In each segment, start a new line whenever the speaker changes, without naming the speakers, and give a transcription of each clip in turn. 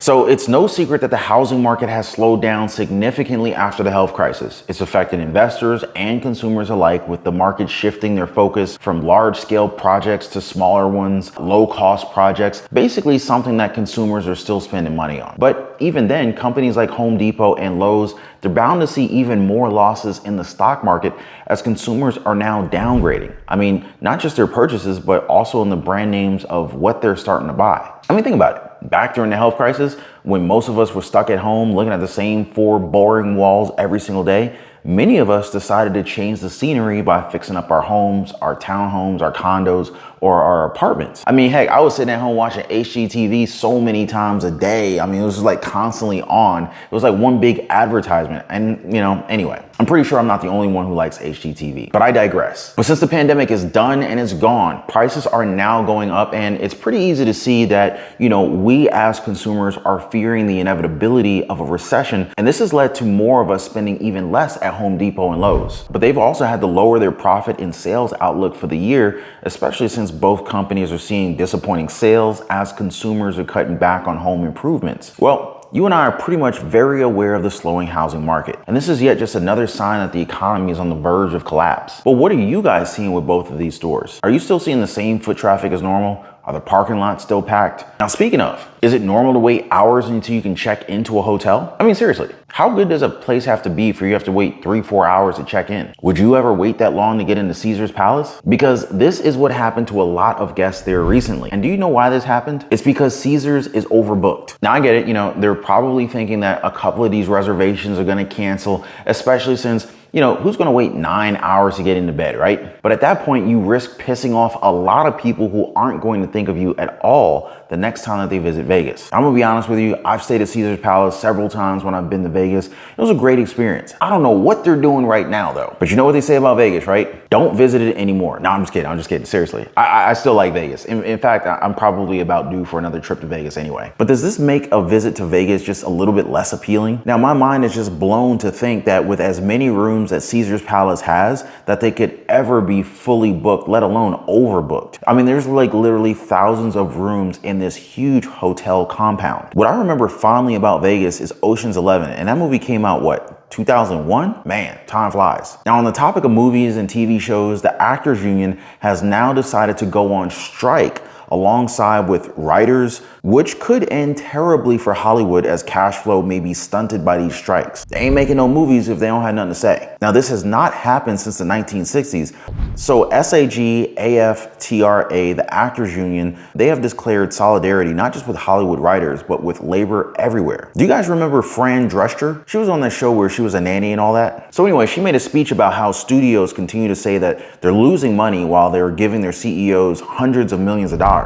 So it's no secret that the housing market has slowed down significantly after the health crisis. It's affected investors and consumers alike, with the market shifting their focus from large-scale projects to smaller ones, low-cost projects, basically something that consumers are still spending money on. But even then, companies like Home Depot and Lowe's, they're bound to see even more losses in the stock market as consumers are now downgrading. I mean, not just their purchases, but also in the brand names of what they're starting to buy. I mean, think about it. Back during the health crisis, when most of us were stuck at home looking at the same four boring walls every single day, many of us decided to change the scenery by fixing up our homes, our townhomes, our condos, or our apartments. I mean, heck, I was sitting at home watching HGTV so many times a day. I mean, it was just like constantly on. It was like one big advertisement. And, anyway, I'm pretty sure I'm not the only one who likes HGTV, but I digress. But since the pandemic is done and it's gone, prices are now going up, and it's pretty easy to see that, we as consumers are fearing the inevitability of a recession. And this has led to more of us spending even less at Home Depot and Lowe's. But they've also had to lower their profit and sales outlook for the year, especially since both companies are seeing disappointing sales as consumers are cutting back on home improvements. Well, you and I are pretty much very aware of the slowing housing market, and this is yet just another sign that the economy is on the verge of collapse. But what are you guys seeing with both of these stores? Are you still seeing the same foot traffic as normal? Are the parking lots still packed? Now, speaking of, is it normal to wait hours until you can check into a hotel? I mean, seriously, how good does a place have to be for you to have to wait 3-4 hours to check in? Would you ever wait that long to get into Caesar's Palace? Because this is what happened to a lot of guests there recently. And do you know why this happened? It's because Caesar's is overbooked. Now, I get it, they're probably thinking that a couple of these reservations are gonna cancel, especially since who's going to wait 9 hours to get into bed, right? But at that point, you risk pissing off a lot of people who aren't going to think of you at all the next time that they visit Vegas. I'm going to be honest with you. I've stayed at Caesar's Palace several times when I've been to Vegas. It was a great experience. I don't know what they're doing right now, though. But you know what they say about Vegas, right? Don't visit it anymore. No, I'm just kidding. Seriously. I still like Vegas. In fact, I'm probably about due for another trip to Vegas anyway. But does this make a visit to Vegas just a little bit less appealing? Now, my mind is just blown to think that with as many rooms that Caesar's Palace has, that they could ever be fully booked, let alone overbooked. I mean, there's like literally thousands of rooms in this huge hotel compound. What I remember fondly about Vegas is Ocean's 11, and that movie came out, 2001? Man, time flies. Now, on the topic of movies and TV shows, the Actors Union has now decided to go on strike alongside with writers, which could end terribly for Hollywood as cash flow may be stunted by these strikes. They ain't making no movies if they don't have nothing to say. Now, this has not happened since the 1960s. So SAG, AFTRA, the Actors Union, they have declared solidarity not just with Hollywood writers, but with labor everywhere. Do you guys remember Fran Drescher? She was on that show where she was a nanny and all that. So anyway, she made a speech about how studios continue to say that they're losing money while they're giving their CEOs hundreds of millions of dollars.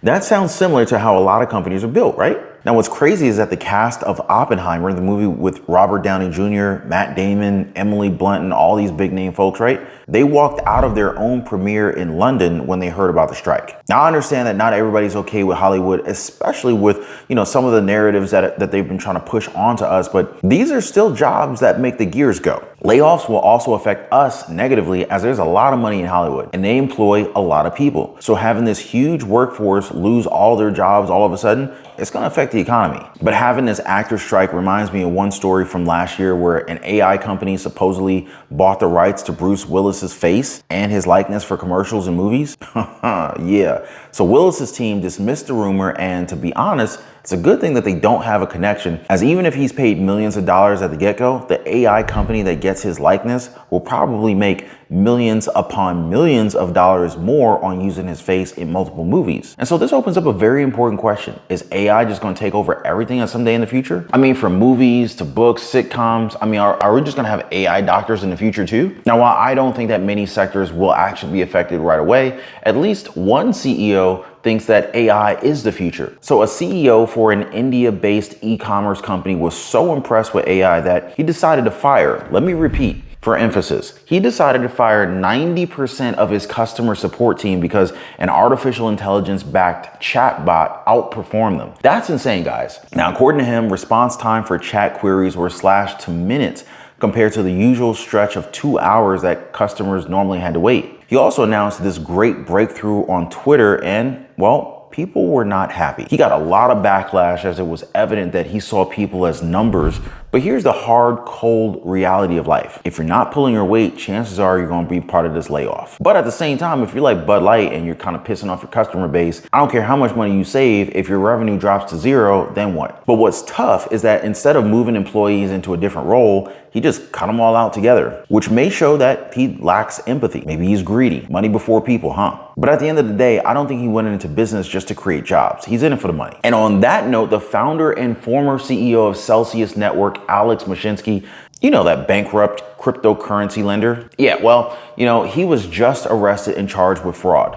That sounds similar to how a lot of companies are built, right? Now, what's crazy is that the cast of Oppenheimer, the movie with Robert Downey Jr., Matt Damon, Emily Blunt, and all these big name folks, right? They walked out of their own premiere in London when they heard about the strike. Now, I understand that not everybody's okay with Hollywood, especially with, some of the narratives that they've been trying to push onto us, but these are still jobs that make the gears go. Layoffs will also affect us negatively, as there's a lot of money in Hollywood and they employ a lot of people. So having this huge workforce lose all their jobs all of a sudden, it's going to affect the economy. But having this actor strike reminds me of one story from last year where an AI company supposedly bought the rights to Bruce Willis's face and his likeness for commercials and movies. Yeah. So Willis's team dismissed the rumor, and to be honest, it's a good thing that they don't have a connection, as even if he's paid millions of dollars at the get-go, the AI company that gets his likeness will probably make millions upon millions of dollars more on using his face in multiple movies. And so this opens up a very important question. Is AI just going to take over everything at someday in the future? I mean, from movies to books, sitcoms, are we just going to have AI doctors in the future too? Now, while I don't think that many sectors will actually be affected right away, at least one CEO thinks that AI is the future. So a CEO for an India-based e-commerce company was so impressed with AI that he decided to fire, let me repeat, for emphasis, he decided to fire 90% of his customer support team because an artificial intelligence-backed chatbot outperformed them. That's insane, guys. Now, according to him, response time for chat queries were slashed to minutes compared to the usual stretch of 2 hours that customers normally had to wait. He also announced this great breakthrough on Twitter, and, well, people were not happy. He got a lot of backlash as it was evident that he saw people as numbers. But here's the hard, cold reality of life. If you're not pulling your weight, chances are you're going to be part of this layoff. But at the same time, if you're like Bud Light and you're kind of pissing off your customer base, I don't care how much money you save, if your revenue drops to zero, then what? But what's tough is that instead of moving employees into a different role, he just cut them all out together, which may show that he lacks empathy. Maybe he's greedy. Money before people, huh? But at the end of the day, I don't think he went into business just to create jobs. He's in it for the money. And on that note, the founder and former CEO of Celsius Network, Alex Mashinsky, you know, that bankrupt cryptocurrency lender? Yeah, well, you know, he was just arrested and charged with fraud.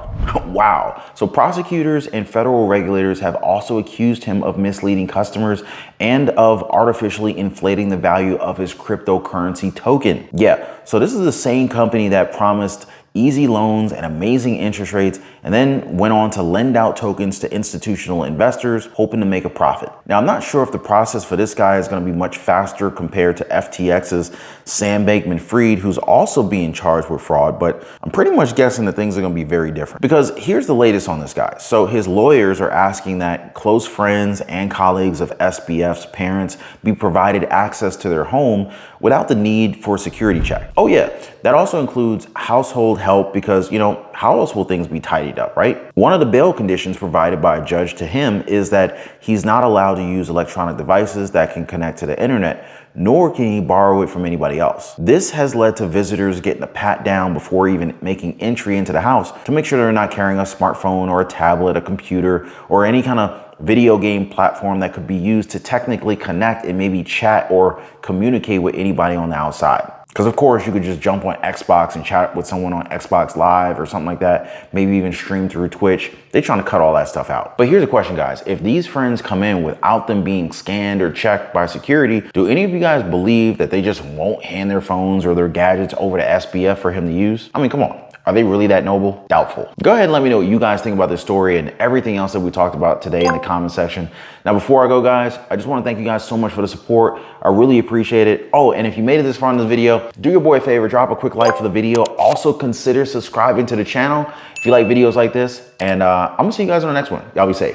Wow. So prosecutors and federal regulators have also accused him of misleading customers and of artificially inflating the value of his cryptocurrency token. Yeah, so this is the same company that promised easy loans and amazing interest rates, and then went on to lend out tokens to institutional investors hoping to make a profit. Now, I'm not sure if the process for this guy is going to be much faster compared to FTX's Sam Bankman-Fried, who's also being charged with fraud, but I'm pretty much guessing that things are going to be very different. Because here's the latest on this guy. So his lawyers are asking that close friends and colleagues of SBF's parents be provided access to their home without the need for a security check. Oh yeah, that also includes household help because, you know, how else will things be tidied up, right? One of the bail conditions provided by a judge to him is that he's not allowed to use electronic devices that can connect to the internet, nor can he borrow it from anybody else. This has led to visitors getting a pat down before even making entry into the house to make sure they're not carrying a smartphone or a tablet, a computer, or any kind of video game platform that could be used to technically connect and maybe chat or communicate with anybody on the outside. Because of course you could just jump on Xbox and chat with someone on Xbox Live or something like that, maybe even stream through Twitch. They're trying to cut all that stuff out. But here's the question, guys. If these friends come in without them being scanned or checked by security, do any of you guys believe that they just won't hand their phones or their gadgets over to SBF for him to use? I mean, come on. Are they really that noble? Doubtful. Go ahead and let me know what you guys think about this story and everything else that we talked about today in the comment section. Now, before I go, guys, I just want to thank you guys so much for the support. I really appreciate it. Oh, and if you made it this far in this video, do your boy a favor, drop a quick like for the video. Also consider subscribing to the channel if you like videos like this. And I'm gonna see you guys on the next one. Y'all be safe.